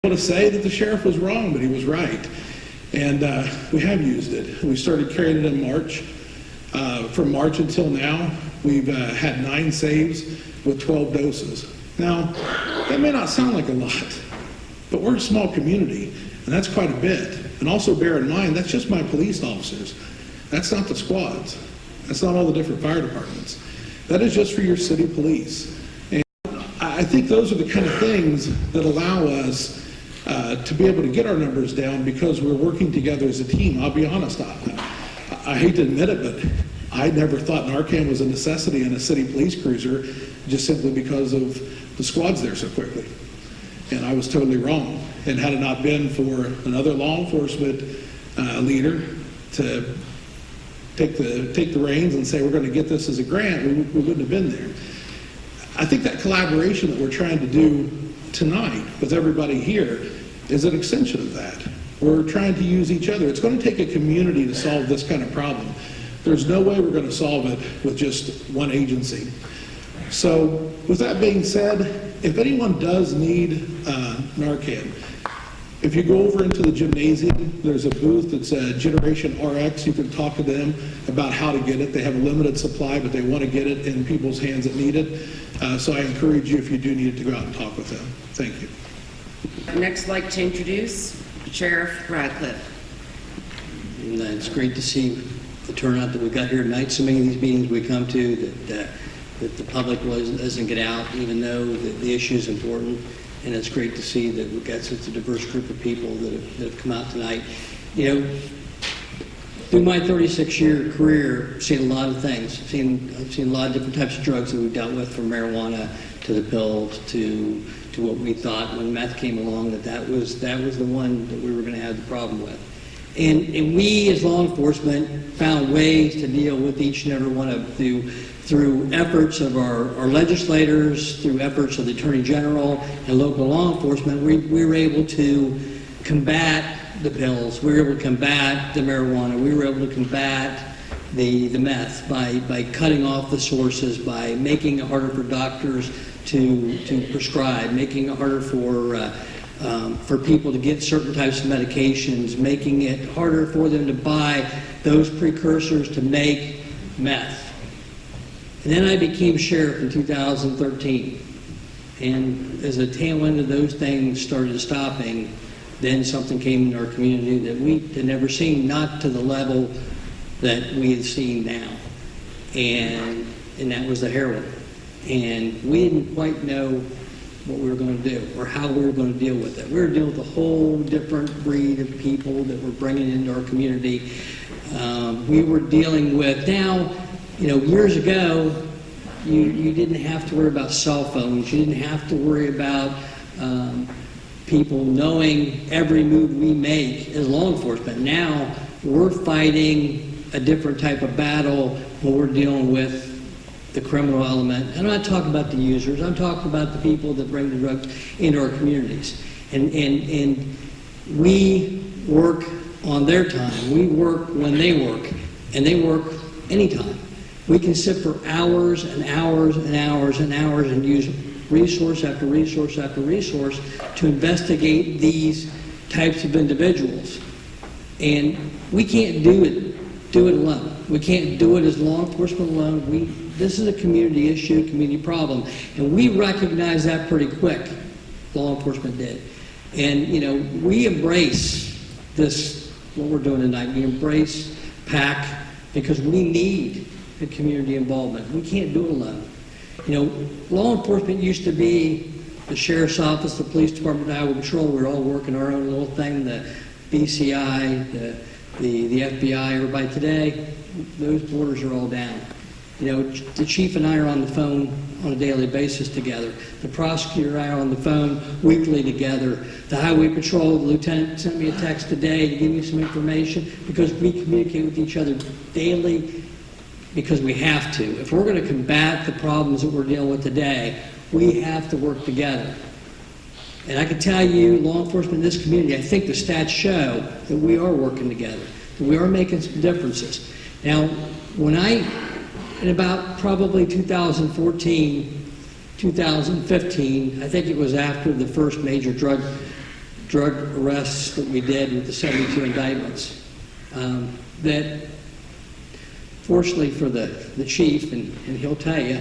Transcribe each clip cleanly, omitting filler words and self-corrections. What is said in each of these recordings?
to say that the sheriff was wrong, but he was right. And we have used it. We started carrying it in March. From March until now, we've had 9 saves with 12 doses. Now, that may not sound like a lot, but we're a small community, and that's quite a bit. And also bear in mind, that's just my police officers. That's not the squads. That's not all the different fire departments. That is just for your city police. And I think those are the kind of things that allow us to be able to get our numbers down because we're working together as a team. I'll be honest, I hate to admit it, but I never thought Narcan was a necessity in a city police cruiser just simply because of the squads there so quickly. And I was totally wrong. And had it not been for another law enforcement leader to take the reins and say we're going to get this as a grant, we wouldn't have been there. I think that collaboration that we're trying to do tonight with everybody here is an extension of that. We're trying to use each other. It's going to take a community to solve this kind of problem. There's no way we're going to solve it with just one agency. So with that being said, if anyone does need Narcan, if you go over into the gymnasium, there's a booth that's Generation RX. You can talk to them about how to get it. They have a limited supply, but they want to get it in people's hands that need it. So I encourage you, if you do need it, to go out and talk with them. Thank you. Next, I'd like to introduce Sheriff Radcliffe. And, it's great to see the turnout that we've got here tonight. So many of these meetings we come to that the public doesn't get out, even though the issue is important. And it's great to see that we've got such a diverse group of people that have come out tonight. You know, through my 36-year career, I've seen a lot of things. I've seen a lot of different types of drugs that we've dealt with, from marijuana to the pills to what we thought when meth came along that was the one that we were going to have the problem with. And we as law enforcement found ways to deal with each and every one of through efforts of our legislators, through efforts of the Attorney General and local law enforcement. We were able to combat the pills. We were able to combat the marijuana. We were able to combat the meth by cutting off the sources, by making it harder for doctors to prescribe, making it harder for people to get certain types of medications, making it harder for them to buy those precursors to make meth. And then I became sheriff in 2013. And as the tail end of those things started stopping, then something came in our community that we had never seen, not to the level that we had seen now. And that was the heroin. And we didn't quite know what we were going to do or how we were going to deal with it. We were dealing with a whole different breed of people that we're bringing into our community. We were dealing with, now, you know, years ago, you didn't have to worry about cell phones. You didn't have to worry about people knowing every move we make as law enforcement. Now, we're fighting a different type of battle when we're dealing with the criminal element. I'm not talking about the users. I'm talking about the people that bring the drugs into our communities. And we work on their time. We work when they work, and they work anytime. We can sit for hours and hours and hours and hours and use resource after resource after resource to investigate these types of individuals. And we can't do it alone. We can't do it as law enforcement alone. This is a community issue, community problem, and we recognize that pretty quick. Law enforcement did. And, you know, we embrace this, what we're doing tonight. We embrace PAAC because we need the community involvement. We can't do it alone. You know, law enforcement used to be the sheriff's office, the police department, highway patrol. We were all working our own little thing, the BCI, the FBI, everybody. Today, those borders are all down. You know, the chief and I are on the phone on a daily basis together. The prosecutor and I are on the phone weekly together. The highway patrol, the lieutenant sent me a text today to give me some information because we communicate with each other daily because we have to. If we're going to combat the problems that we're dealing with today, we have to work together. And I can tell you, law enforcement in this community, I think the stats show that we are working together, that we are making some differences. Now, in about probably 2014, 2015, I think it was after the first major drug drug arrests that we did with the 72 indictments, that fortunately for the chief, and he'll tell you,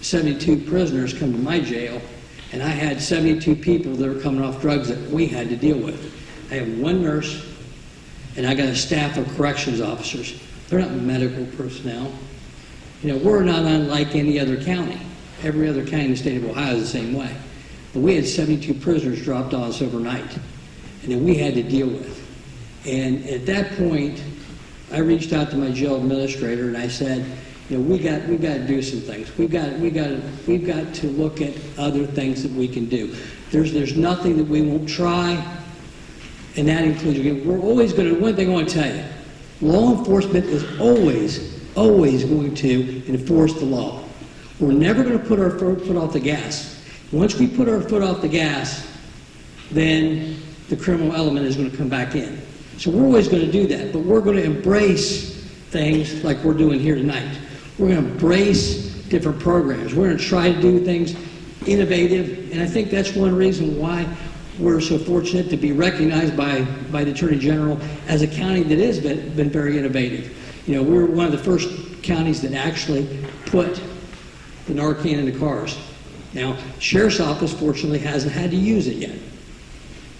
72 prisoners come to my jail, and I had 72 people that were coming off drugs that we had to deal with. I have one nurse, and I got a staff of corrections officers. They're not medical personnel. You know, we're not unlike any other county. Every other county in the state of Ohio is the same way. But we had 72 prisoners dropped on us overnight, and that we had to deal with. And at that point, I reached out to my jail administrator and I said, you know, we got to do some things. We've got to look at other things that we can do. There's nothing that we won't try, and that includes, again, we're always going to, one thing I want to tell you, law enforcement is always going to enforce the law. We're never going to put our foot off the gas. Once we put our foot off the gas, then the criminal element is going to come back in. So we're always going to do that, but we're going to embrace things like we're doing here tonight. We're going to embrace different programs. We're going to try to do things innovative, and I think that's one reason why we're so fortunate to be recognized by the Attorney General as a county that has been very innovative. You know, we're one of the first counties that actually put the Narcan in the cars. Now, the Sheriff's Office, fortunately, hasn't had to use it yet,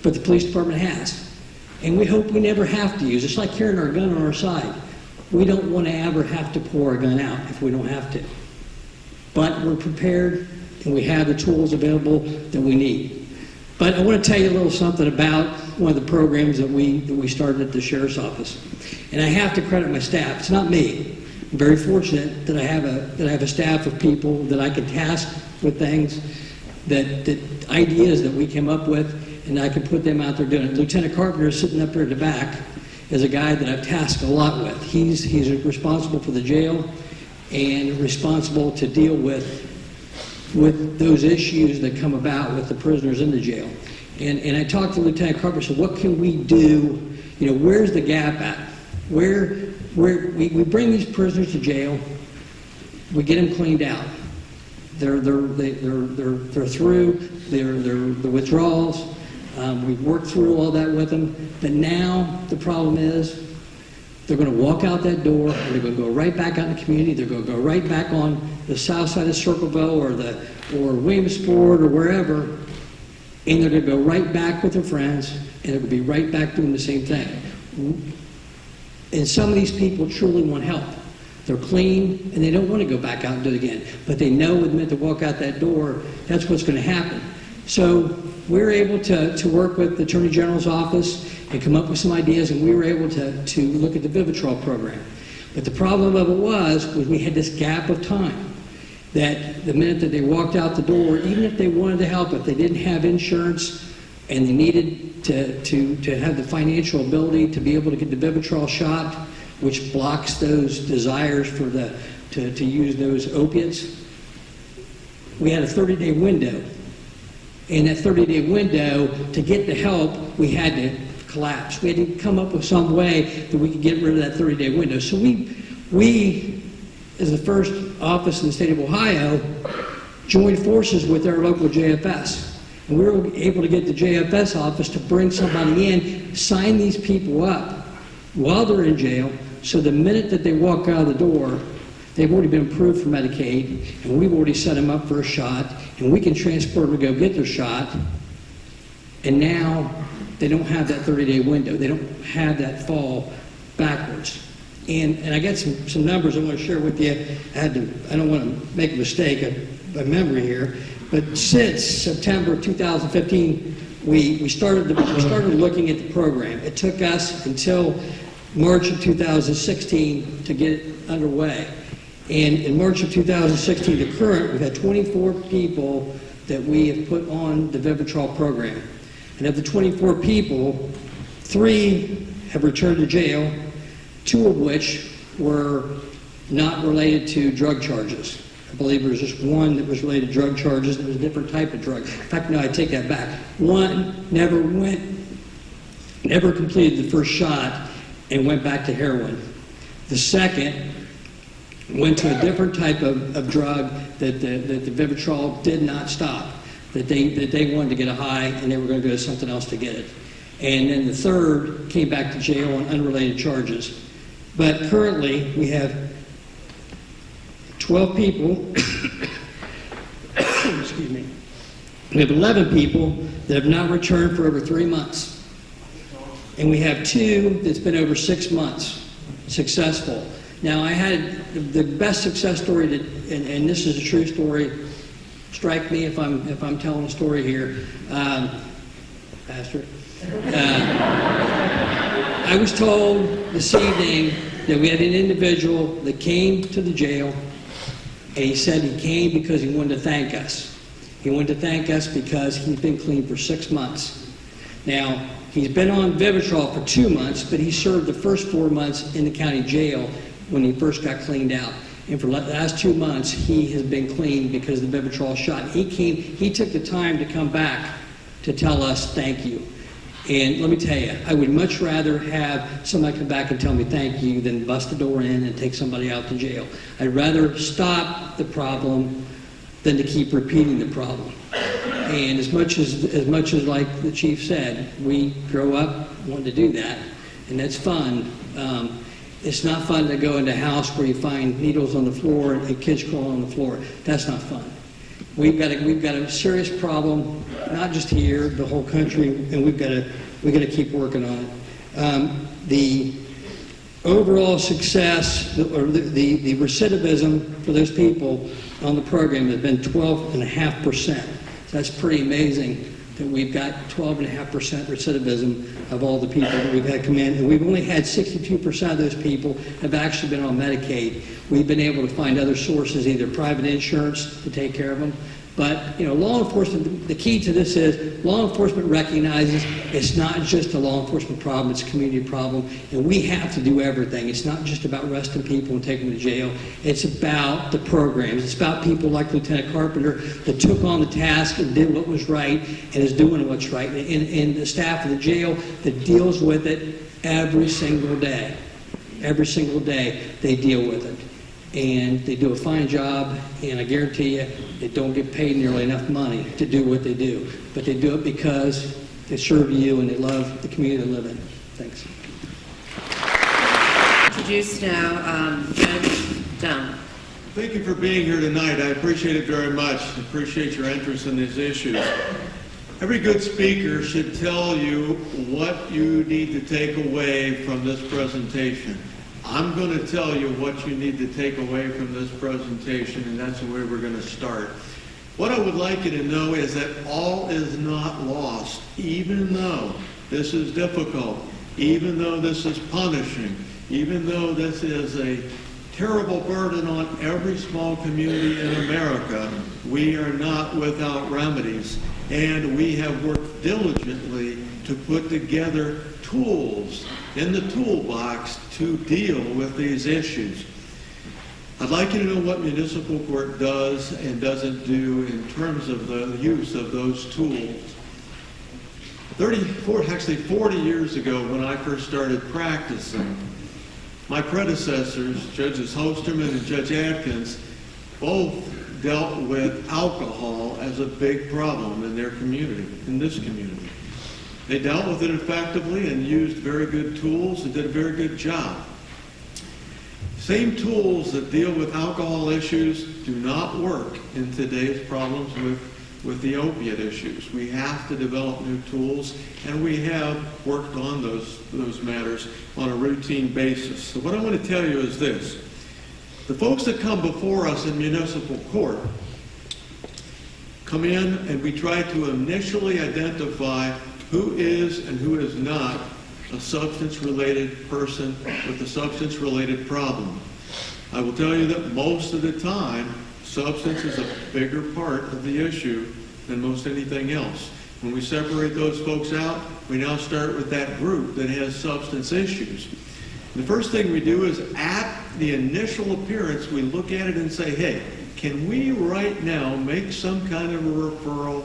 but the Police Department has. And we hope we never have to use it. It's like carrying our gun on our side. We don't want to ever have to pull our gun out if we don't have to. But we're prepared, and we have the tools available that we need. But I want to tell you a little something about one of the programs that we started at the Sheriff's Office. And I have to credit my staff. It's not me. I'm very fortunate that I have a staff of people that I can task with things, that ideas that we came up with, and I can put them out there doing it. Lieutenant Carpenter, sitting up here at the back, is a guy that I've tasked a lot with. He's responsible for the jail and responsible to deal with those issues that come about with the prisoners in the jail. And I talked to Lieutenant Carpenter, said, what can we do? You know, where's the gap at? Where we bring these prisoners to jail, we get them cleaned out. They're through the withdrawals. We've worked through all that with them. But now the problem is they're going to walk out that door, and they're going to go right back out in the community. They're going to go right back on the south side of Circleville or Williamsport or wherever, and they're going to go right back with their friends, and they're going to be right back doing the same thing. And some of these people truly want help. They're clean, and they don't want to go back out and do it again. But they know with the minute they walk out that door, that's what's going to happen. So we're able to work with the Attorney General's office and come up with some ideas, and we were able to look at the Vivitrol program. But the problem of it was we had this gap of time, that the minute that they walked out the door, even if they wanted to help, if they didn't have insurance and they needed to have the financial ability to be able to get the Vivitrol shot, which blocks those desires for to use those opiates, we had a 30-day window. In that 30-day window, to get the help, we had to collapse. We had to come up with some way that we could get rid of that 30-day window. So we, as the first office in the state of Ohio, joined forces with our local JFS. And we were able to get the JFS office to bring somebody in, sign these people up while they're in jail, so the minute that they walk out of the door, they've already been approved for Medicaid, and we've already set them up for a shot, and we can transport them to go get their shot, and now they don't have that 30-day window. They don't have that fall backwards. And I got some numbers I want to share with you. I don't want to make a mistake by memory here, but since September of 2015, we started looking at the program. It took us until March of 2016 to get it underway. And in March of 2016 to current, we've had 24 people that we have put on the Vivitrol program. And of the 24 people, 3 have returned to jail, 2 of which were not related to drug charges. I believe there was just 1 that was related to drug charges. That was a different type of drug. In fact, no, I take that back. 1 never completed the first shot and went back to heroin. The second went to a different type of drug that the Vivitrol did not stop. that they wanted to get a high and they were going to go to something else to get it. And then the third came back to jail on unrelated charges. But currently, we have 12 people, excuse me, we have 11 people that have not returned for over 3 months. And we have 2 that's been over 6 months successful. Now, I had the best success story, that, and this is a true story. Strike me if I'm telling a story here, Pastor. I was told this evening that we had an individual that came to the jail, and he said he came because he wanted to thank us. He wanted to thank us because he's been clean for 6 months. Now, he's been on Vivitrol for 2 months, but he served the first 4 months in the county jail when he first got cleaned out. And for the last 2 months, he has been clean because of the Vivitrol shot. He took the time to come back to tell us thank you. And let me tell you, I would much rather have somebody come back and tell me thank you than bust the door in and take somebody out to jail. I'd rather stop the problem than to keep repeating the problem. And as much as like the chief said, we grow up wanting to do that, and that's fun. It's not fun to go into a house where you find needles on the floor and kids crawling on the floor. That's not fun. We've got a serious problem, not just here, the whole country, and we've got to keep working on it. The overall success, or the recidivism for those people on the program has been 12.5%. So that's pretty amazing that we've got 12.5% recidivism of all the people that we've had come in, and we've only had 62% of those people have actually been on Medicaid. We've been able to find other sources, either private insurance to take care of them. But, you know, law enforcement, the key to this is law enforcement recognizes it's not just a law enforcement problem, it's a community problem, and we have to do everything. It's not just about arresting people and taking them to jail. It's about the programs. It's about people like Lieutenant Carpenter that took on the task and did what was right and is doing what's right, and the staff of the jail that deals with it every single day. Every single day they deal with it. And they do a fine job, and I guarantee you they don't get paid nearly enough money to do what they do. But they do it because they serve you and they love the community they live in. Thanks. Introduce now Judge Dunn. Thank you for being here tonight. I appreciate it very much. I appreciate your interest in these issues. Every good speaker should tell you what you need to take away from this presentation. I'm going to tell you what you need to take away from this presentation, and that's the way we're going to start. What I would like you to know is that all is not lost, even though this is difficult, even though this is punishing, even though this is a terrible burden on every small community in America. We are not without remedies, and we have worked diligently to put together tools in the toolbox to deal with these issues. I'd like you to know what municipal court does and doesn't do in terms of the use of those tools. 40 years ago when I first started practicing, my predecessors, Judges Hosterman and Judge Atkins, both dealt with alcohol as a big problem in their community, in this community. They dealt with it effectively and used very good tools and did a very good job. Same tools that deal with alcohol issues do not work in today's problems with the opiate issues. We have to develop new tools, and we have worked on those matters on a routine basis. So what I want to tell you is this. The folks that come before us in municipal court come in and we try to initially identify who is and who is not a substance-related person with a substance-related problem. I will tell you that most of the time, substance is a bigger part of the issue than most anything else. When we separate those folks out, we now start with that group that has substance issues. The first thing we do is at the initial appearance, we look at it and say, hey, can we right now make some kind of a referral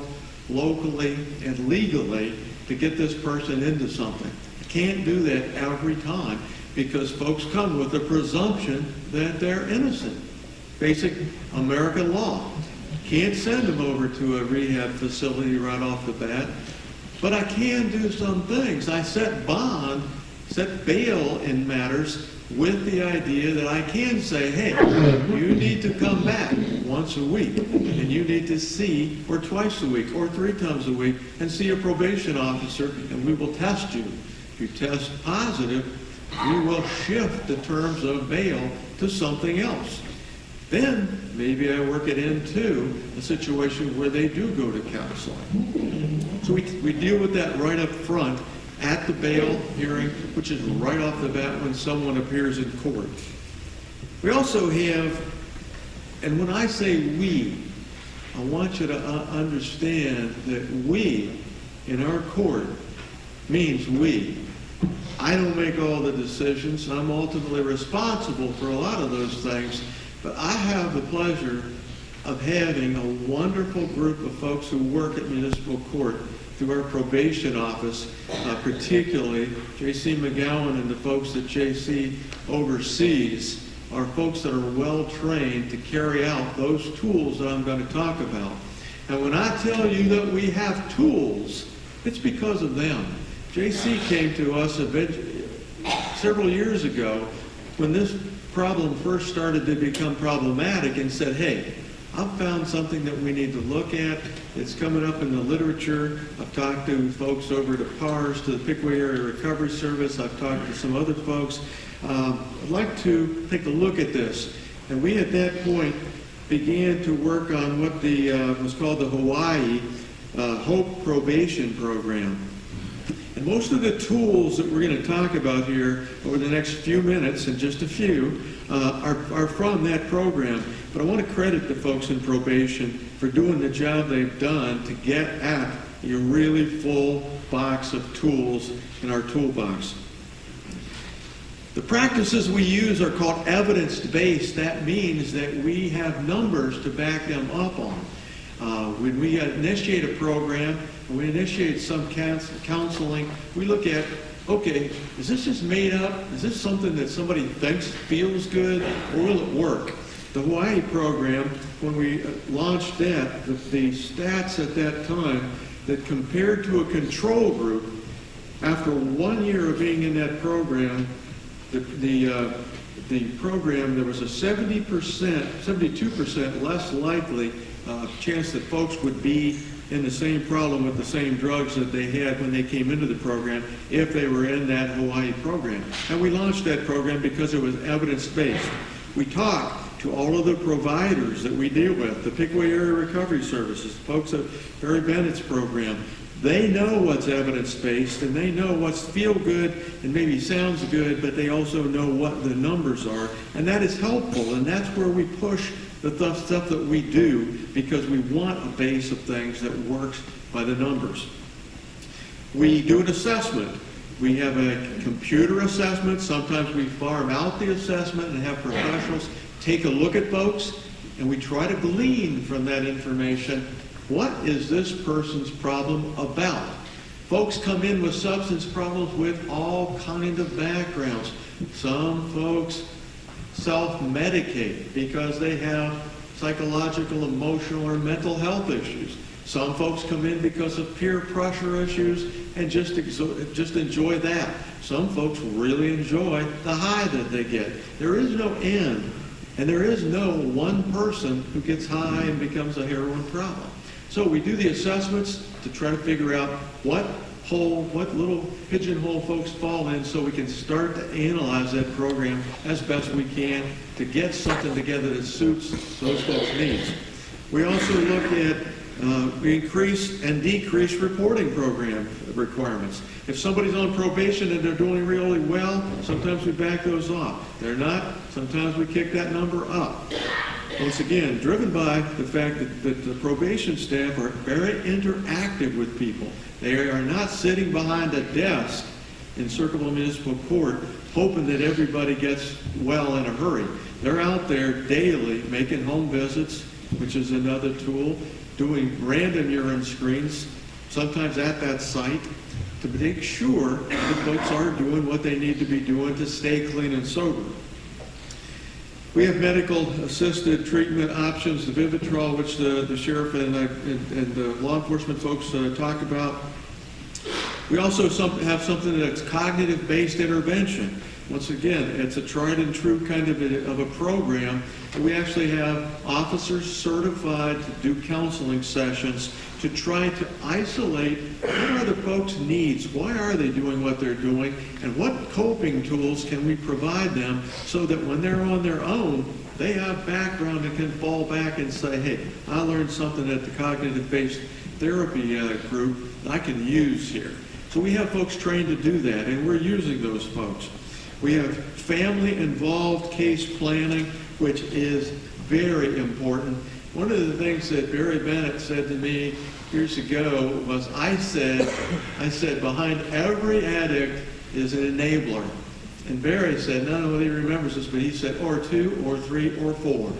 locally and legally to get this person into something? Can't do that every time because folks come with a presumption that they're innocent. Basic American law. can't send them over to a rehab facility right off the bat, but I can do some things. I set bail in matters with the idea that I can say, hey, you need to come back once a week, and you need to see, or twice a week, or 3 times a week, and see a probation officer, and we will test you. If you test positive, we will shift the terms of bail to something else. Then maybe I work it into a situation where they do go to counseling. So we deal with that right up front at the bail hearing, which is right off the bat when someone appears in court. We also have, and when I say we, I want you to understand that we in our court means we. I don't make all the decisions. I'm ultimately responsible for a lot of those things, but I have the pleasure of having a wonderful group of folks who work at municipal court through our probation office, particularly J.C. McGowan and the folks that J.C. oversees are folks that are well trained to carry out those tools that I'm going to talk about. And when I tell you that we have tools, it's because of them. J.C. came to us several years ago when this problem first started to become problematic and said, hey, I've found something that we need to look at. It's coming up in the literature. I've talked to folks over to PARS, to the Pickaway Area Recovery Service. I've talked to some other folks. I'd like to take a look at this. And we, at that point, began to work on what was called the Hawaii Hope Probation Program. And most of the tools that we're going to talk about here over the next few minutes, and just a few, are from that program. But I want to credit the folks in probation for doing the job they've done to get at a really full box of tools in our toolbox. The practices we use are called evidence-based. That means that we have numbers to back them up on. When we initiate a program, when we initiate some counseling, we look at, okay, is this just made up? Is this something that somebody thinks feels good, or will it work? The Hawaii program, when we launched that, the stats at that time, that compared to a control group, after 1 year of being in that program, the program, there was a 72% less likely chance that folks would be in the same problem with the same drugs that they had when they came into the program if they were in that Hawaii program. And we launched that program because it was evidence-based. We talked to all of the providers that we deal with, the Pickaway Area Recovery Services, folks at Barry Bennett's program. They know what's evidence-based, and they know what's feel-good and maybe sounds good, but they also know what the numbers are. And that is helpful, and that's where we push the stuff that we do, because we want a base of things that works by the numbers. We do an assessment. We have a computer assessment. Sometimes we farm out the assessment and have professionals take a look at folks, and we try to glean from that information, what is this person's problem about? Folks come in with substance problems with all kinds of backgrounds. Some folks self-medicate because they have psychological, emotional, or mental health issues. Some folks come in because of peer pressure issues and just enjoy that. Some folks really enjoy the high that they get. There is no end, and there is no one person who gets high and becomes a heroin problem. So we do the assessments to try to figure out what little pigeonhole folks fall in, so we can start to analyze that program as best we can to get something together that suits those folks' needs. We also look at we increase and decrease reporting program requirements. If somebody's on probation and they're doing really well, sometimes we back those off. They're not, sometimes we kick that number up. Once again, driven by the fact that the probation staff are very interactive with people. They are not sitting behind a desk in Circleville Municipal Court hoping that everybody gets well in a hurry. They're out there daily making home visits, which is another tool, doing random urine screens, sometimes at that site, to make sure that folks are doing what they need to be doing to stay clean and sober. We have medical-assisted treatment options, the Vivitrol, which the sheriff and the law enforcement folks talk about. We also have something that's cognitive-based intervention. Once again, it's a tried and true kind of a program. We actually have officers certified to do counseling sessions to try to isolate what are the folks' needs, why are they doing what they're doing, and what coping tools can we provide them so that when they're on their own, they have background and can fall back and say, hey, I learned something at the cognitive-based therapy group that I can use here. So we have folks trained to do that, and we're using those folks. We have family-involved case planning, which is very important. One of the things that Barry Bennett said to me years ago was, I said, behind every addict is an enabler. And Barry said, I don't know whether he remembers this, but he said, or 2, or 3, or 4.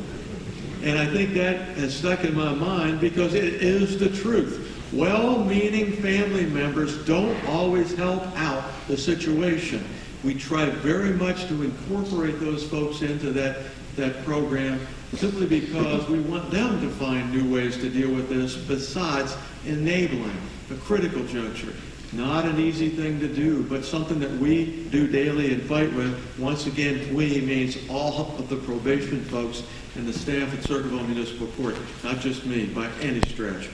And I think that has stuck in my mind because it is the truth. Well-meaning family members don't always help out the situation. We try very much to incorporate those folks into that program simply because we want them to find new ways to deal with this besides enabling a critical juncture. Not an easy thing to do, but something that we do daily and fight with. Once again, we means all of the probation folks and the staff at Circleville Municipal Court, not just me, by any stretch.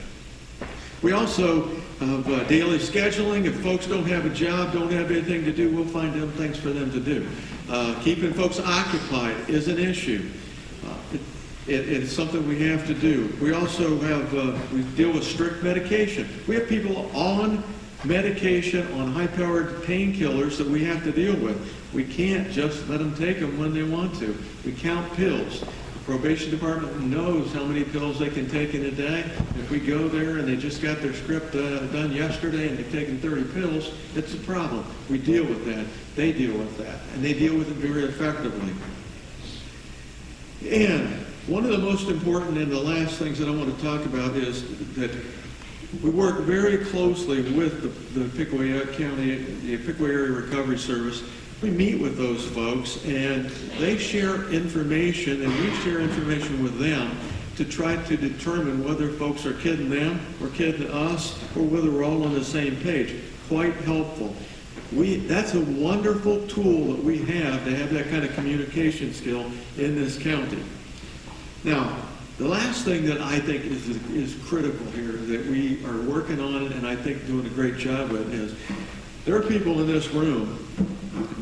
We also have daily scheduling. If folks don't have a job, don't have anything to do, we'll find them things for them to do. Keeping folks occupied is an issue. It's something we have to do. We also have, we deal with strict medication. We have people on medication, on high-powered painkillers that we have to deal with. We can't just let them take them when they want to. We count pills. The probation department knows how many pills they can take in a day. If we go there and they just got their script done yesterday and they've taken 30 pills, it's a problem. We deal with that. They deal with that. And they deal with it very effectively. And one of the most important and the last things that I want to talk about is that we work very closely with the Pickaway County, the Pickaway Area Recovery Service. We meet with those folks, and they share information, and we share information with them to try to determine whether folks are kidding them or kidding us, or whether we're all on the same page. Quite helpful. That's a wonderful tool that we have to have that kind of communication skill in this county. Now, the last thing that I think is critical here that we are working on and I think doing a great job with is there are people in this room,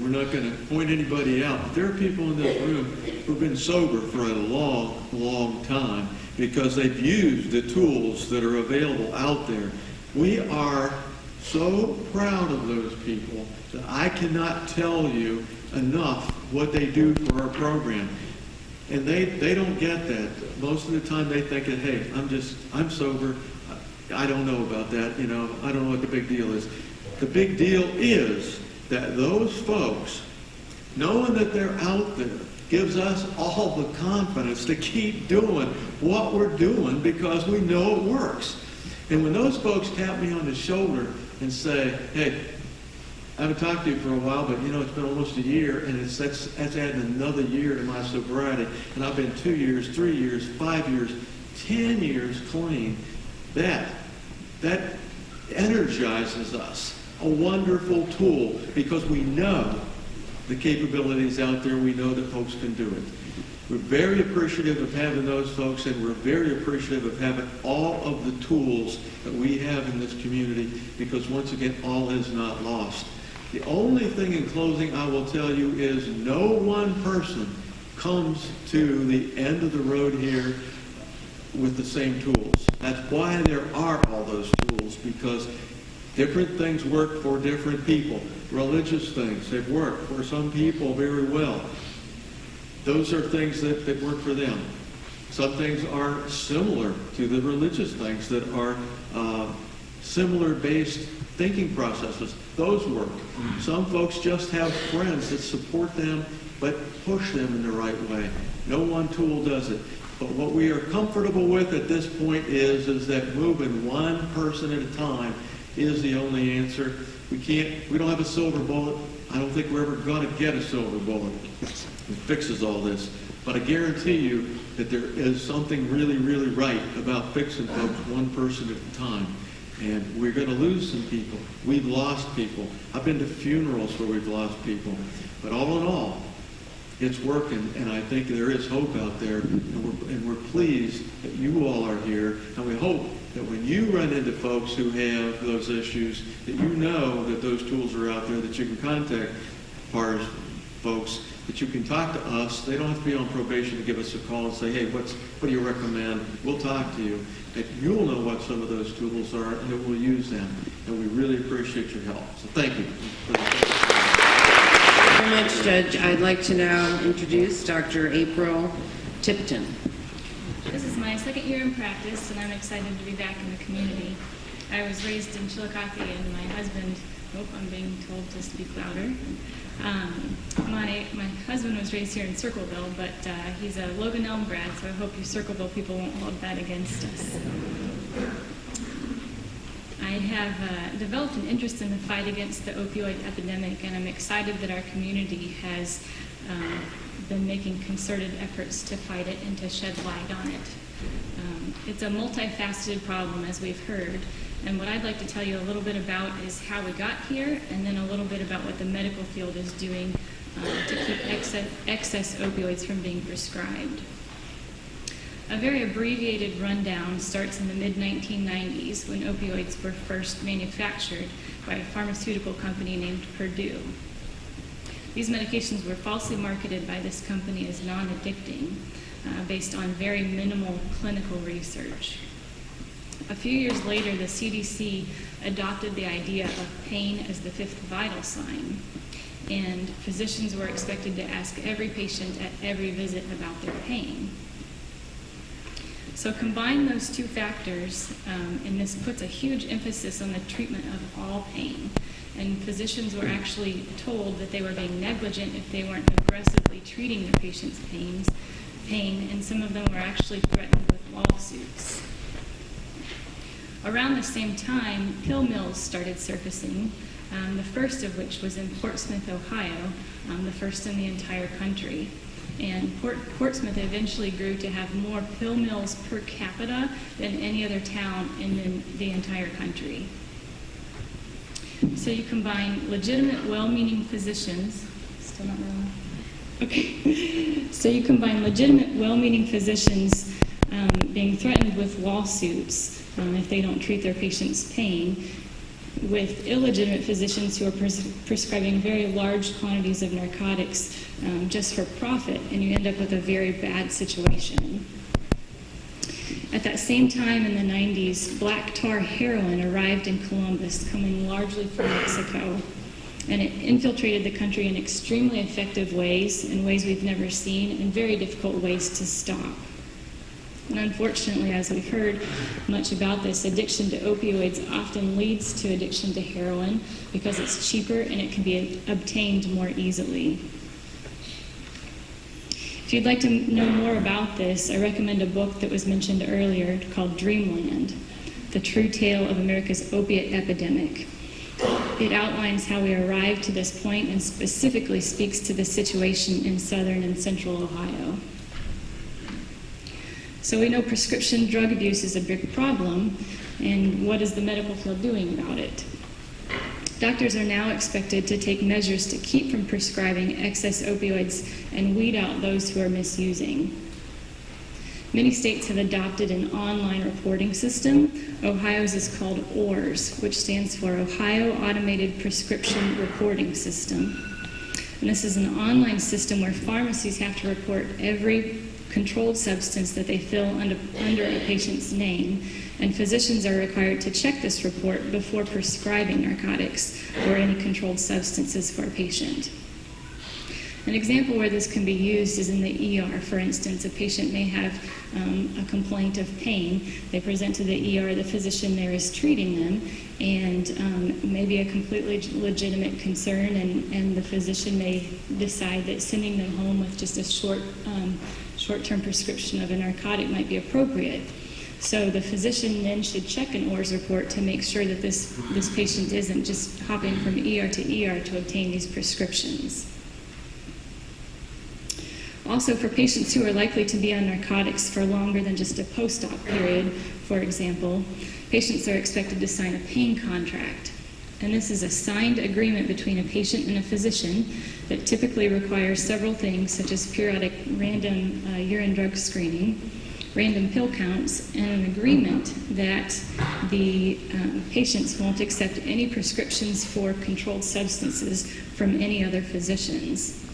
we're not going to point anybody out, but there are people in this room who've been sober for a long, long time because they've used the tools that are available out there. We are so proud of those people that I cannot tell you enough what they do for our program. And they don't get that. Most of the time they think that, hey, I'm sober. I don't know about that. You know, I don't know what the big deal is. The big deal is that those folks, knowing that they're out there, gives us all the confidence to keep doing what we're doing because we know it works. And when those folks tap me on the shoulder and say, hey, I haven't talked to you for a while, but you know, it's been almost a year, and that's adding another year to my sobriety. And I've been 2 years, 3 years, 5 years, 10 years clean. That energizes us. A wonderful tool because we know the capabilities out there. We know that folks can do it. We're very appreciative of having those folks, and we're very appreciative of having all of the tools that we have in this community because, once again, all is not lost. The only thing in closing I will tell you is no one person comes to the end of the road here with the same tools. That's why there are all those tools, because different things work for different people. Religious things, they've worked for some people very well. Those are things that work for them. Some things are similar to the religious things that are similar based thinking processes. Those work. Some folks just have friends that support them but push them in the right way. No one tool does it. But what we are comfortable with at this point is that moving one person at a time is the only answer. We don't have a silver bullet. I don't think we're ever going to get a silver bullet that fixes all this. But I guarantee you that there is something really, really right about fixing folks one person at a time. And we're going to lose some people. We've lost people. I've been to funerals where we've lost people. But all in all, it's working, and I think there is hope out there, and we're pleased that you all are here, and we hope that when you run into folks who have those issues, that you know that those tools are out there, that you can contact PAAC folks, that you can talk to us. They don't have to be on probation to give us a call and say, hey, what do you recommend? We'll talk to you. That you'll know what some of those tools are, and that we'll use them. And we really appreciate your help. So thank you. Very much, Judge. I'd like to now introduce Dr. April Tipton. This is my second year in practice, and I'm excited to be back in the community. I was raised in Chillicothe, and my husband, I'm being told to speak louder. My husband was raised here in Circleville, but he's a Logan Elm grad, so I hope you Circleville people won't hold that against us. I have developed an interest in the fight against the opioid epidemic, and I'm excited that our community has been making concerted efforts to fight it and to shed light on it. It's a multifaceted problem, as we've heard, and what I'd like to tell you a little bit about is how we got here, and then a little bit about what the medical field is doing to keep excess opioids from being prescribed. A very abbreviated rundown starts in the mid-1990s when opioids were first manufactured by a pharmaceutical company named Purdue. These medications were falsely marketed by this company as non-addicting based on very minimal clinical research. A few years later, the CDC adopted the idea of pain as the fifth vital sign, and physicians were expected to ask every patient at every visit about their pain. So combine those two factors, and this puts a huge emphasis on the treatment of all pain. And physicians were actually told that they were being negligent if they weren't aggressively treating their patients' pain, and some of them were actually threatened with lawsuits. Around the same time, pill mills started surfacing, the first of which was in Portsmouth, Ohio, the first in the entire country. And Portsmouth eventually grew to have more pill mills per capita than any other town in the entire country. So you combine legitimate, well-meaning physicians, still not wrong? Okay. So you combine legitimate, well-meaning physicians being threatened with lawsuits if they don't treat their patients' pain, with illegitimate physicians who are prescribing very large quantities of narcotics just for profit, and you end up with a very bad situation. At that same time in the 90s, black tar heroin arrived in Columbus, coming largely from Mexico, and it infiltrated the country in extremely effective ways, in ways we've never seen, and very difficult ways to stop. And unfortunately, as we've heard much about this, addiction to opioids often leads to addiction to heroin because it's cheaper and it can be obtained more easily. If you'd like to know more about this, I recommend a book that was mentioned earlier called Dreamland, The True Tale of America's Opiate Epidemic. It outlines how we arrived to this point and specifically speaks to the situation in southern and central Ohio. So we know prescription drug abuse is a big problem, and what is the medical field doing about it? Doctors are now expected to take measures to keep from prescribing excess opioids and weed out those who are misusing. Many states have adopted an online reporting system. Ohio's is called ORS, which stands for Ohio Automated Prescription Reporting System. And this is an online system where pharmacies have to report every controlled substance that they fill under a patient's name, and physicians are required to check this report before prescribing narcotics or any controlled substances for a patient. An example where this can be used is in the ER. For instance, a patient may have a complaint of pain. They present to the ER, the physician there is treating them, and maybe a completely legitimate concern, and the physician may decide that sending them home with just a short-term prescription of a narcotic might be appropriate. So the physician then should check an ORS report to make sure that this patient isn't just hopping from ER to ER to obtain these prescriptions. Also, for patients who are likely to be on narcotics for longer than just a post-op period, for example, patients are expected to sign a pain contract. And this is a signed agreement between a patient and a physician that typically requires several things, such as periodic random urine drug screening, random pill counts, and an agreement that the patients won't accept any prescriptions for controlled substances from any other physicians.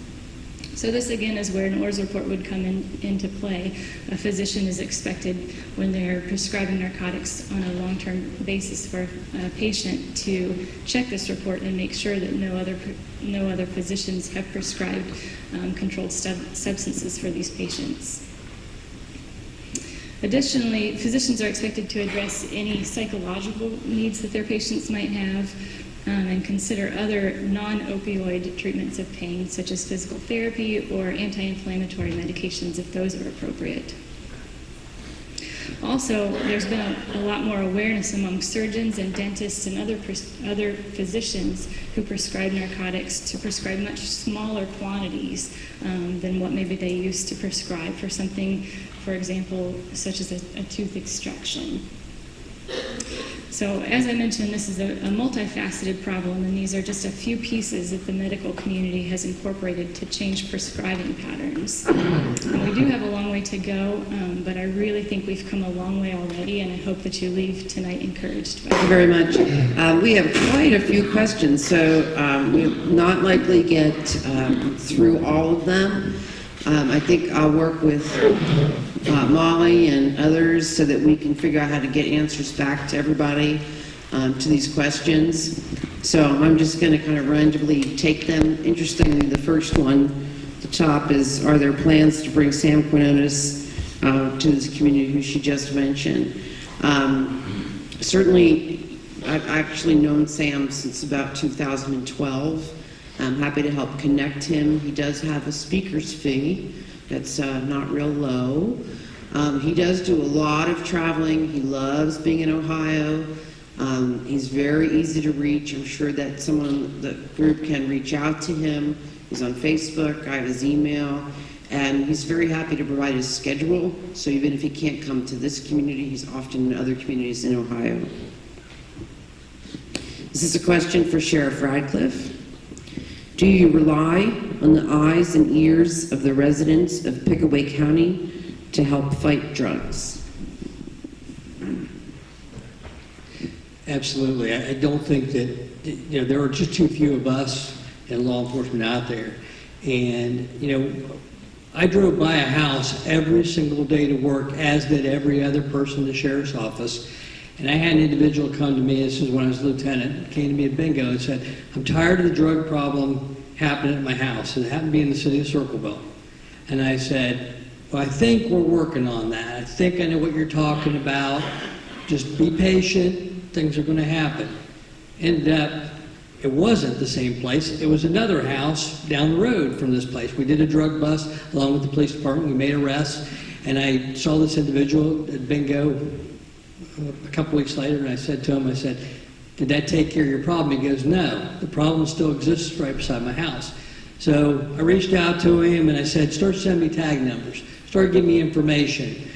So this again is where an ORS report would come into play. A physician is expected, when they're prescribing narcotics on a long-term basis for a patient, to check this report and make sure that no other physicians have prescribed controlled substances for these patients. Additionally, physicians are expected to address any psychological needs that their patients might have, and consider other non-opioid treatments of pain, such as physical therapy or anti-inflammatory medications if those are appropriate. Also, there's been a lot more awareness among surgeons and dentists and other physicians who prescribe narcotics to prescribe much smaller quantities than what maybe they used to prescribe for something, for example, such as a tooth extraction. So, as I mentioned, this is a multifaceted problem, and these are just a few pieces that the medical community has incorporated to change prescribing patterns. And we do have a long way to go, but I really think we've come a long way already, and I hope that you leave tonight encouraged. Thank you very much. We have quite a few questions, so we'll not likely get through all of them. I think I'll work with Molly and others so that we can figure out how to get answers back to everybody to these questions. So I'm just going to kind of randomly take them. Interestingly, the first one at the top is, are there plans to bring Sam Quinones to this community who she just mentioned? Certainly, I've actually known Sam since about 2012. I'm happy to help connect him. He does have a speaker's fee that's not real low. He does do a lot of traveling. He loves being in Ohio. He's very easy to reach. I'm sure that someone in the group can reach out to him. He's on Facebook. I have his email. And he's very happy to provide his schedule. So even if he can't come to this community, he's often in other communities in Ohio. This is a question for Sheriff Radcliffe. Do you rely on the eyes and ears of the residents of Pickaway County to help fight drugs? Absolutely. I don't think that, there are just too few of us in law enforcement out there. And, I drove by a house every single day to work, as did every other person in the sheriff's office. And I had an individual come to me, this is when I was lieutenant, came to me at bingo and said, I'm tired of the drug problem happening at my house. And it happened to be in the city of Circleville. And I said, well, I think we're working on that. I think I know what you're talking about. Just be patient. Things are going to happen. Ended up, it wasn't the same place. It was another house down the road from this place. We did a drug bust along with the police department. We made arrests. And I saw this individual at bingo a couple weeks later, and I said to him, did that take care of your problem? He goes, no, the problem still exists right beside my house. So I reached out to him and I said, start sending me tag numbers, start giving me information.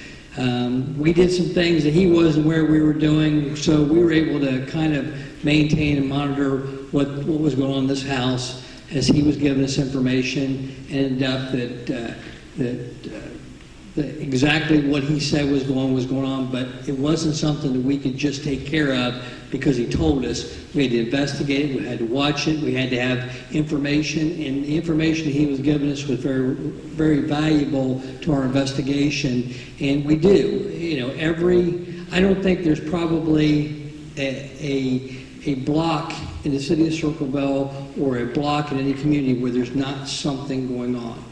We did some things that he wasn't aware we were doing, so we were able to kind of maintain and monitor what was going on in this house as he was giving us information. And ended up that exactly what he said was going on, but it wasn't something that we could just take care of because he told us. We had to investigate it, we had to watch it, we had to have information, and the information he was giving us was very, very valuable to our investigation, and we do. I don't think there's probably a block in the city of Circleville or a block in any community where there's not something going on.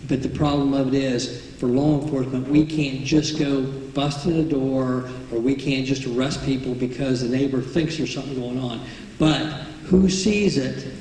But the problem of it is, for law enforcement, we can't just go bust in a door, or we can't just arrest people because the neighbor thinks there's something going on. But who sees it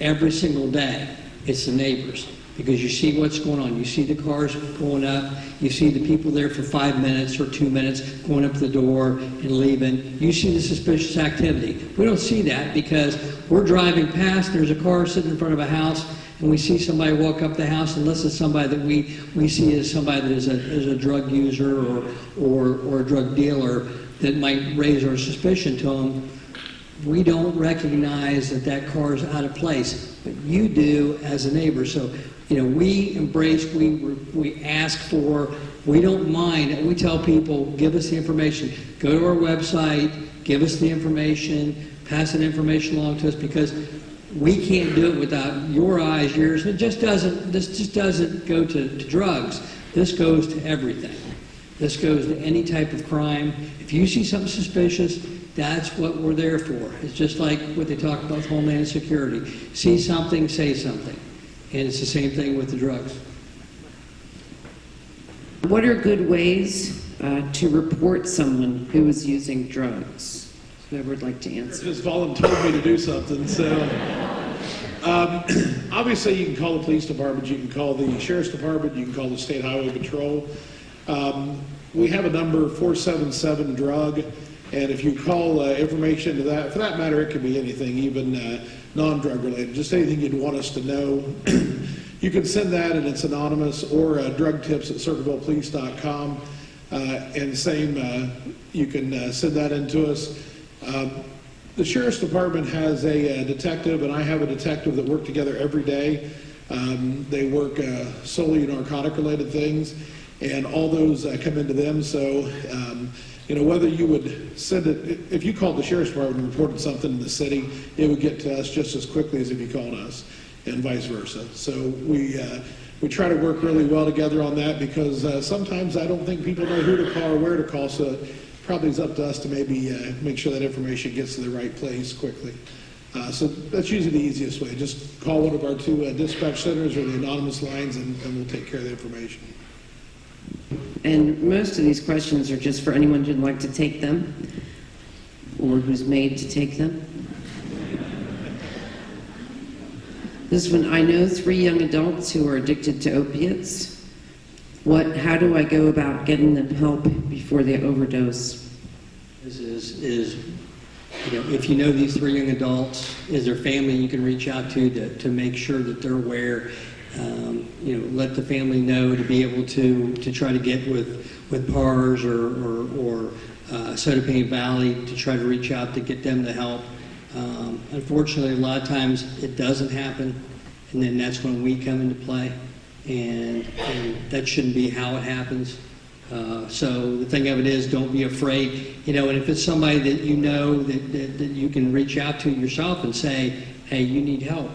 every single day? It's the neighbors. Because you see what's going on. You see the cars going up. You see the people there for 5 minutes or 2 minutes going up the door and leaving. You see the suspicious activity. We don't see that because we're driving past, there's a car sitting in front of a house, and we see somebody walk up the house, unless it's somebody that we see as somebody that is a drug user or a drug dealer that might raise our suspicion to them, we don't recognize that car is out of place, but you do as a neighbor. So, we embrace, we ask for, we don't mind. We tell people, give us the information. Go to our website, give us the information, pass that information along to us, because we can't do it without your eyes, yours. This just doesn't go to drugs. This goes to everything. This goes to any type of crime. If you see something suspicious, that's what we're there for. It's just like what they talk about with Homeland Security. See something, say something. And it's the same thing with the drugs. What are good ways to report someone who is using drugs? Whoever would like to answer. Just volunteered me to do something, so obviously you can call the police department, you can call the sheriff's department, you can call the state highway patrol. We have a number, 477-DRUG, and if you call information to that, for that matter, it could be anything, even non-drug related, just anything you'd want us to know. You can send that, and it's anonymous, or drugtips@circlevillepolice.com, and same, you can send that in to us. The sheriff's department has a detective, and I have a detective that work together every day. They work solely narcotic-related things, and all those come into them. So, whether you would send it, if you called the sheriff's department and reported something in the city, it would get to us just as quickly as if you called us, and vice versa. So we try to work really well together on that, because sometimes I don't think people know who to call or where to call. So probably it's up to us to maybe make sure that information gets to the right place quickly. So that's usually the easiest way. Just call one of our two dispatch centers or the anonymous lines, and we'll take care of the information. And most of these questions are just for anyone who'd like to take them, or who's made to take them. This one, I know 3 young adults who are addicted to opiates. How do I go about getting them help before they overdose? If you know these 3 young adults, is there family you can reach out to make sure that they're aware? Let the family know, to be able to try to get with PARS or Soda Pane Valley to try to reach out to get them to help. Unfortunately, a lot of times it doesn't happen, and then that's when we come into play, and that shouldn't be how it happens. So the thing of it is, don't be afraid, and if it's somebody that you know that you can reach out to yourself and say, hey, you need help.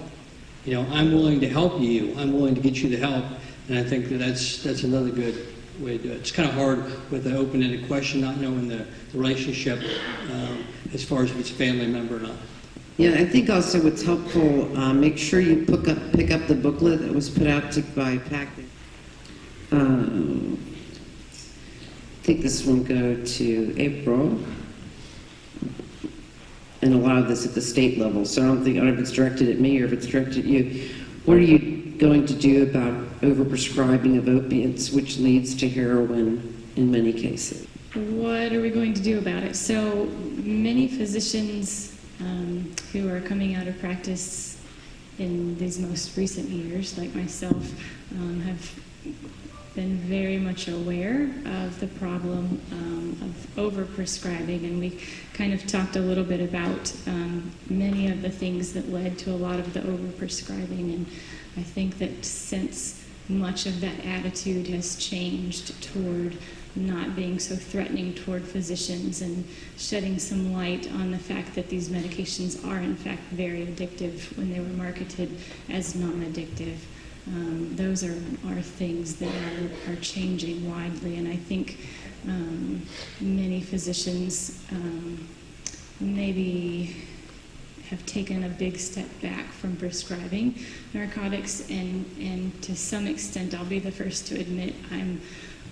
I'm willing to help you. I'm willing to get you the help, and I think that's another good way to do it. It's kind of hard with an open-ended question, not knowing the relationship as far as if it's a family member or not. Yeah, I think also what's helpful, make sure you pick up the booklet that was put out by PAAC. I think this one go to April, and a lot of this at the state level, so I don't know if it's directed at me or if it's directed at you. What are you going to do about overprescribing of opiates, which leads to heroin in many cases? What are we going to do about it? So many physicians who are coming out of practice in these most recent years, like myself, have been very much aware of the problem of overprescribing, and we kind of talked a little bit about many of the things that led to a lot of the overprescribing, and I think that since much of that attitude has changed toward not being so threatening toward physicians and shedding some light on the fact that these medications are in fact very addictive when they were marketed as non-addictive. Those are things that are changing widely, and I think many physicians maybe have taken a big step back from prescribing narcotics, and to some extent, I'll be the first to admit, I'm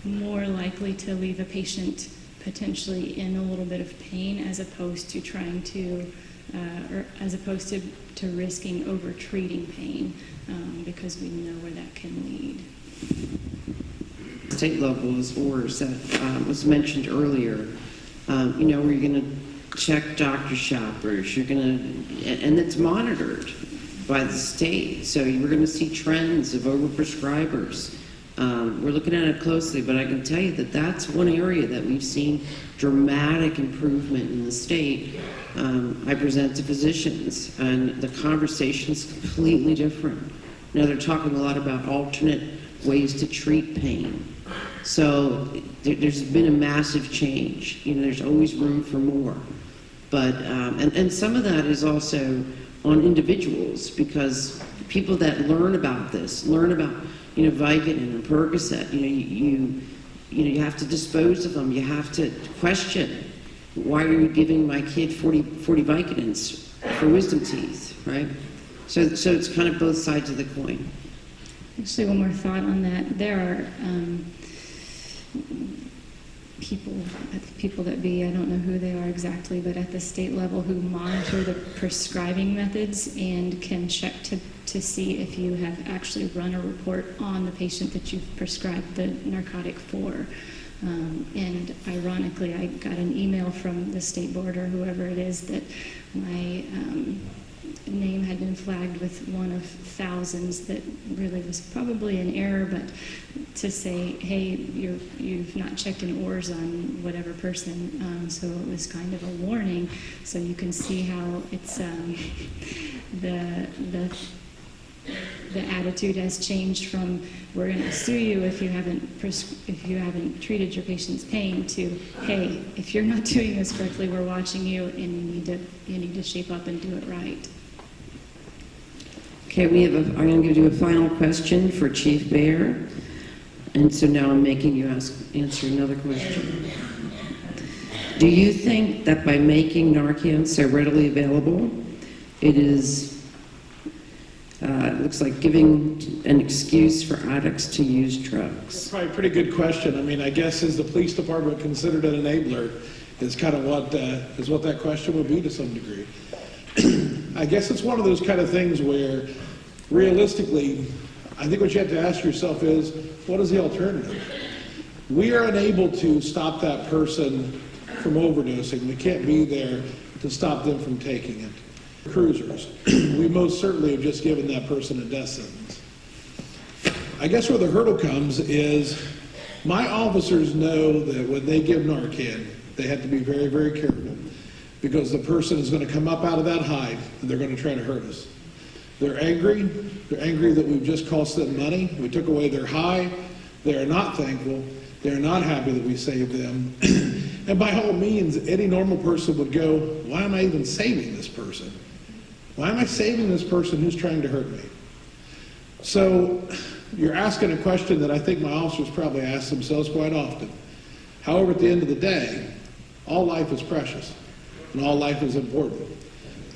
more likely to leave a patient potentially in a little bit of pain as opposed to trying to, or as opposed to risking over-treating pain, because we know where that can lead. State level is orders that was mentioned earlier. Where you're going to check doctor shoppers, you're going to, and it's monitored. by the state. So we're going to see trends of overprescribers. We're looking at it closely, but I can tell you that that's one area that we've seen dramatic improvement in the state. I present to physicians, and the conversation is completely different. Now they're talking a lot about alternate ways to treat pain. So there's been a massive change. You know, there's always room for more. But, and some of that is also on individuals, because people that learn about this, learn about, you know, Vicodin and Percocet, you have to dispose of them. You have to question, why are you giving my kid 40 Vicodins for wisdom teeth, right? So it's kind of both sides of the coin. Actually, one more thought on that. There are people that I don't know who they are exactly, but at the state level who monitor the prescribing methods and can check to see if you have actually run a report on the patient that you've prescribed the narcotic for. And ironically, I got an email from the state board or whoever it is that my name had been flagged with one of thousands that really was probably an error, but to say, hey, you've not checked in ORS on whatever person, so it was kind of a warning. So you can see how it's the attitude has changed from we're going to sue you if you haven't treated your patient's pain to, hey, if you're not doing this correctly, we're watching you and you need to shape up and do it right. Okay, I'm going to give you a final question for Chief Baer. And so now I'm making you answer another question. Do you think that by making Narcan so readily available, it looks like giving an excuse for addicts to use drugs? That's probably a pretty good question. I mean, I guess is the police department considered an enabler is kind of what that question would be to some degree. I guess it's one of those kind of things where, realistically, I think what you have to ask yourself is, what is the alternative? We are unable to stop that person from overdosing. We can't be there to stop them from taking it. Cruisers, we most certainly have just given that person a death sentence. I guess where the hurdle comes is, my officers know that when they give Narcan, they have to be very, very careful, because the person is going to come up out of that high and they're going to try to hurt us. They're angry that we've just cost them money. We took away their high. They are not thankful. They are not happy that we saved them. And by all means, any normal person would go, why am I even saving this person? Why am I saving this person who's trying to hurt me? So you're asking a question that I think my officers probably ask themselves quite often. However, at the end of the day, all life is precious and all life is important.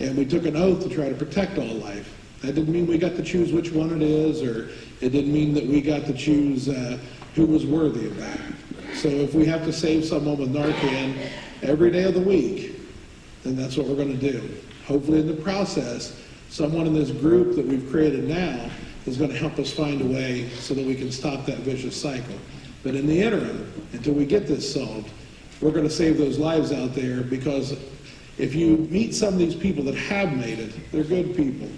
And we took an oath to try to protect all life. That didn't mean we got to choose which one it is, or it didn't mean that we got to choose who was worthy of that. So if we have to save someone with Narcan every day of the week, then that's what we're going to do. Hopefully in the process, someone in this group that we've created now is going to help us find a way so that we can stop that vicious cycle. But in the interim, until we get this solved, we're going to save those lives out there, because if you meet some of these people that have made it, they're good people.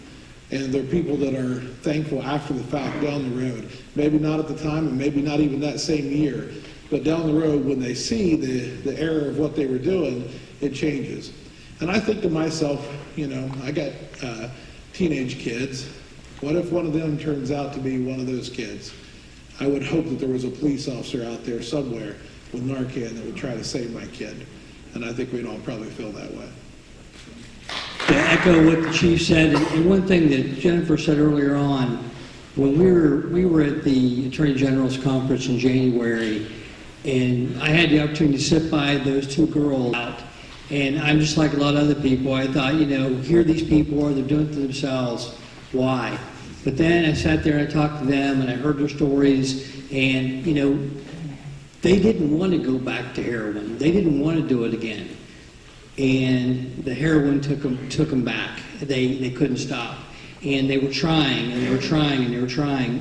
And they're people that are thankful after the fact down the road. Maybe not at the time, and maybe not even that same year. But down the road, when they see the error of what they were doing, it changes. And I think to myself, you know, I got teenage kids. What if one of them turns out to be one of those kids? I would hope that there was a police officer out there somewhere with Narcan that would try to save my kid. And I think we'd all probably feel that way. To echo what the chief said, and one thing that Jennifer said earlier on, when we were at the Attorney General's conference in January, and I had the opportunity to sit by those two girls out, and I'm just like a lot of other people. I thought, you know, here these people are, they're doing it to themselves. Why? But then I sat there and I talked to them and I heard their stories, and, you know, they didn't want to go back to heroin. They didn't want to do it again. And the heroin took them back. They couldn't stop. And they were trying, and they were trying, and they were trying.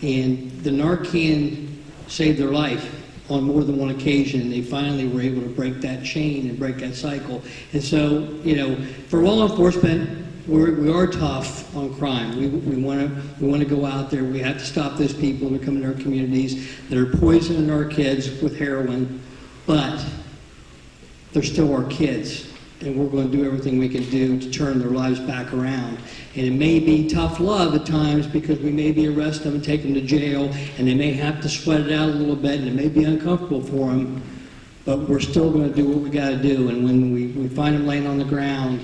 And the Narcan saved their life on more than one occasion. They finally were able to break that chain and break that cycle. And so, you know, for law enforcement, we are tough on crime. We want to go out there. We have to stop those people that come in our communities that are poisoning our kids with heroin, but they're still our kids, and we're going to do everything we can do to turn their lives back around. And it may be tough love at times because we may be arresting them and take them to jail, and they may have to sweat it out a little bit, and it may be uncomfortable for them, but we're still going to do what we got to do. And when we find them laying on the ground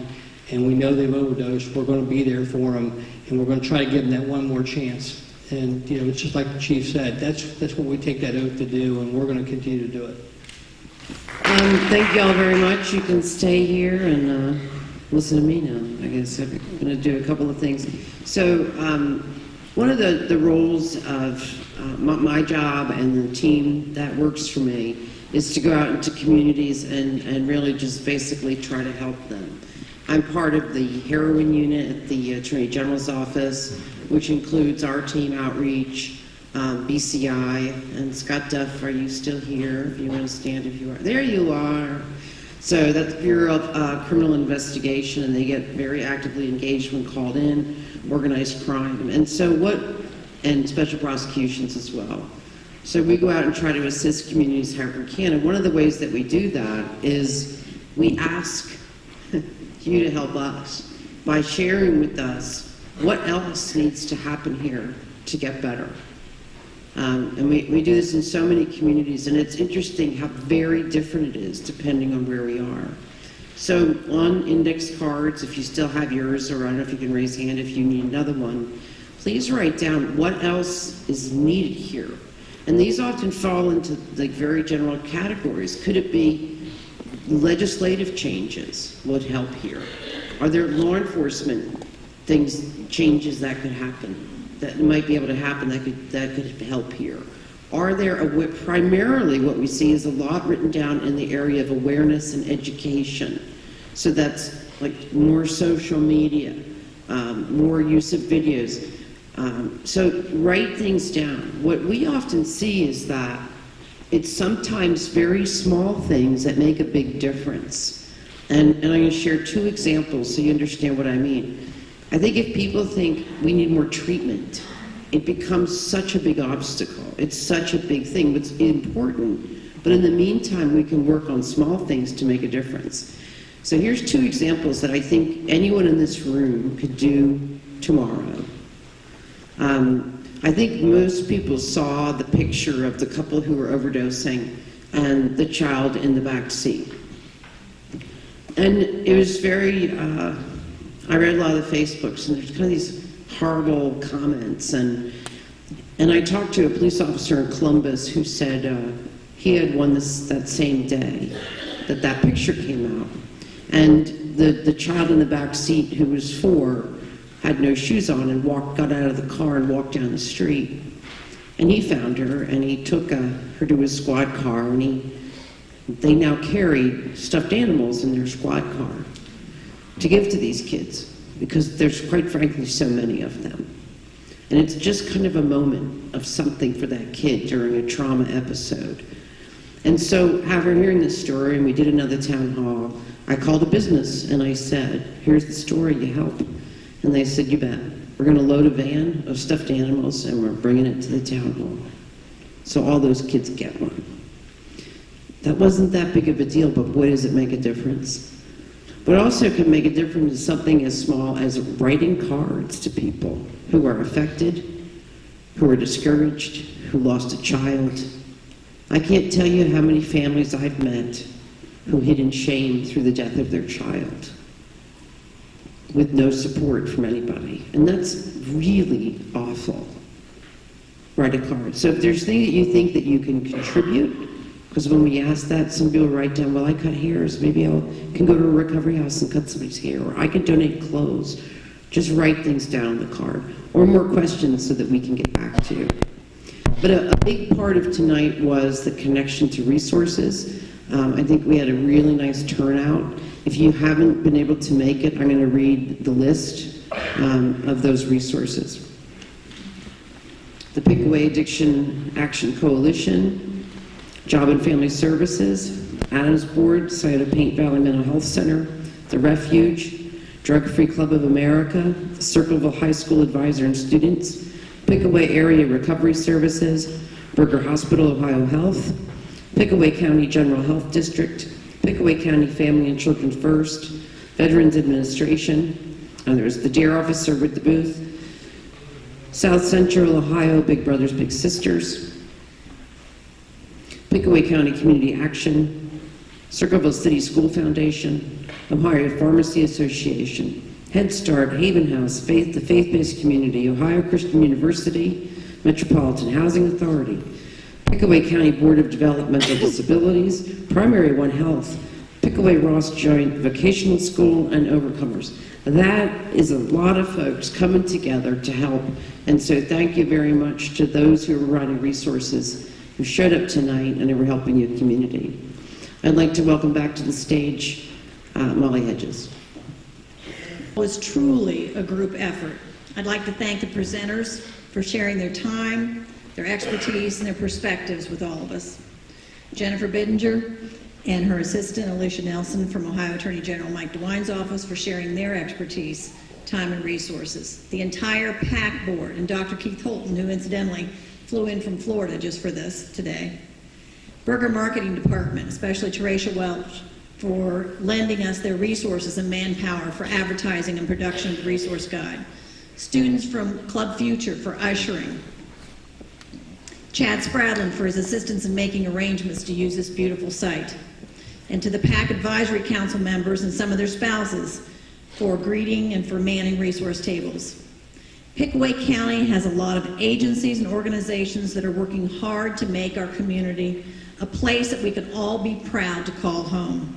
and we know they've overdosed, we're going to be there for them, and we're going to try to give them that one more chance. And it's just like the chief said, that's what we take that oath to do, and we're going to continue to do it. Thank you all very much. You can stay here and listen to me now. I guess I'm going to do a couple of things. So one of the roles of my job and the team that works for me is to go out into communities and really just basically try to help them. I'm part of the heroin unit at the Attorney General's office, which includes our team outreach, BCI, and Scott Duff, are you still here? If you want to stand, if you are. There you are. So that's the Bureau of Criminal Investigation, and they get very actively engaged when called in, organized crime, and special prosecutions as well. So we go out and try to assist communities however we can, and one of the ways that we do that is we ask you to help us by sharing with us what else needs to happen here to get better. And we do this in so many communities, and it's interesting how very different it is depending on where we are. So on index cards, if you still have yours, or I don't know if you can raise a hand if you need another one, please write down what else is needed here. And these often fall into like very general categories. Could it be legislative changes would help here? Are there law enforcement changes that could happen, that might be able to happen that could help here? Are there, primarily what we see is a lot written down in the area of awareness and education. So that's like more social media, more use of videos. So write things down. What we often see is that it's sometimes very small things that make a big difference. And I'm going to share two examples so you understand what I mean. I think if people think we need more treatment, it becomes such a big obstacle. It's such a big thing. It's important. But in the meantime, we can work on small things to make a difference. So here's two examples that I think anyone in this room could do tomorrow. I think most people saw the picture of the couple who were overdosing and the child in the back seat. And it was very, I read a lot of the Facebooks, and there's kind of these horrible comments. And I talked to a police officer in Columbus who said he had one that same day that picture came out. And the child in the back seat, who was 4, had no shoes on and got out of the car and walked down the street. And he found her, and he took her to his squad car, and they now carry stuffed animals in their squad car to give to these kids, because there's, quite frankly, so many of them. And it's just kind of a moment of something for that kid during a trauma episode. And so, after hearing this story, and we did another town hall, I called a business, and I said, here's the story, you help. And they said, you bet. We're going to load a van of stuffed animals, and we're bringing it to the town hall. So all those kids get one. That wasn't that big of a deal, but boy, does it make a difference. But it also can make a difference in something as small as writing cards to people who are affected, who are discouraged, who lost a child. I can't tell you how many families I've met who hid in shame through the death of their child, with no support from anybody. And that's really awful. Write a card. So if there's things that you think that you can contribute, because when we ask that, some people write down, well, I cut hairs, maybe I can go to a recovery house and cut somebody's hair, or I can donate clothes. Just write things down on the card, or more questions so that we can get back to you. But a big part of tonight was the connection to resources. I think we had a really nice turnout. If you haven't been able to make it, I'm going to read the list of those resources. The Pickaway Addiction Action Coalition, Job and Family Services, Adams Board, Scioto Paint Valley Mental Health Center, The Refuge, Drug Free Club of America, Circleville High School Advisor and Students, Pickaway Area Recovery Services, Berger Hospital Ohio Health, Pickaway County General Health District, Pickaway County Family and Children First, Veterans Administration, and there's the Dear Officer with the booth, South Central Ohio Big Brothers Big Sisters, Pickaway County Community Action, Circleville City School Foundation, Ohio Pharmacy Association, Head Start, Haven House, the Faith-Based Community, Ohio Christian University, Metropolitan Housing Authority, Pickaway County Board of Developmental Disabilities, Primary One Health, Pickaway Ross Joint Vocational School, and Overcomers. That is a lot of folks coming together to help, and so thank you very much to those who are providing resources, who showed up tonight and who are helping your community. I'd like to welcome back to the stage Molly Hedges. It was truly a group effort. I'd like to thank the presenters for sharing their time, their expertise, and their perspectives with all of us. Jennifer Bidinger and her assistant, Alicia Nelson, from Ohio Attorney General Mike DeWine's office, for sharing their expertise, time, and resources. The entire PAAC board, and Dr. Keith Holton, who incidentally flew in from Florida just for this today. Berger Marketing Department, especially Teresia Welch, for lending us their resources and manpower for advertising and production of the resource guide. Students from Club Future for ushering. Chad Spradlin for his assistance in making arrangements to use this beautiful site. And to the PAAC Advisory Council members and some of their spouses for greeting and for manning resource tables. Pickaway County has a lot of agencies and organizations that are working hard to make our community a place that we can all be proud to call home.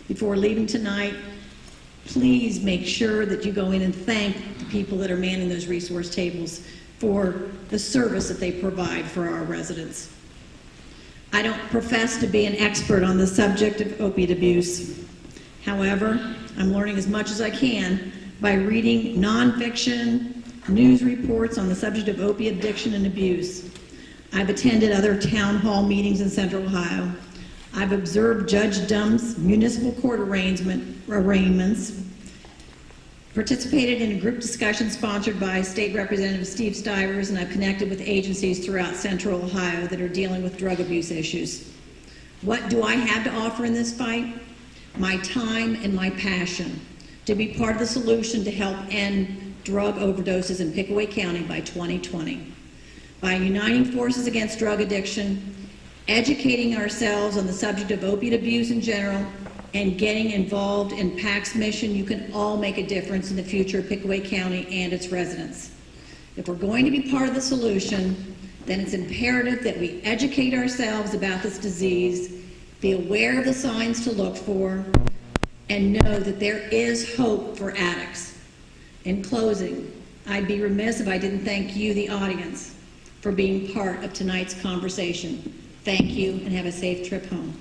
Before leaving tonight, please make sure that you go in and thank the people that are manning those resource tables for the service that they provide for our residents. I don't profess to be an expert on the subject of opiate abuse. However, I'm learning as much as I can by reading nonfiction, news reports on the subject of opiate addiction and abuse. I've attended other town hall meetings in Central Ohio. I've observed Judge Dumb's municipal court arraignments, participated in a group discussion sponsored by State Representative Steve Stivers, and I've connected with agencies throughout Central Ohio that are dealing with drug abuse issues. What do I have to offer in this fight? My time and my passion to be part of the solution to help end drug overdoses in Pickaway County by 2020. By uniting forces against drug addiction, educating ourselves on the subject of opiate abuse in general, and getting involved in PAAC's mission, you can all make a difference in the future of Pickaway County and its residents. If we're going to be part of the solution, then it's imperative that we educate ourselves about this disease, be aware of the signs to look for, and know that there is hope for addicts. In closing, I'd be remiss if I didn't thank you, the audience, for being part of tonight's conversation. Thank you, and have a safe trip home.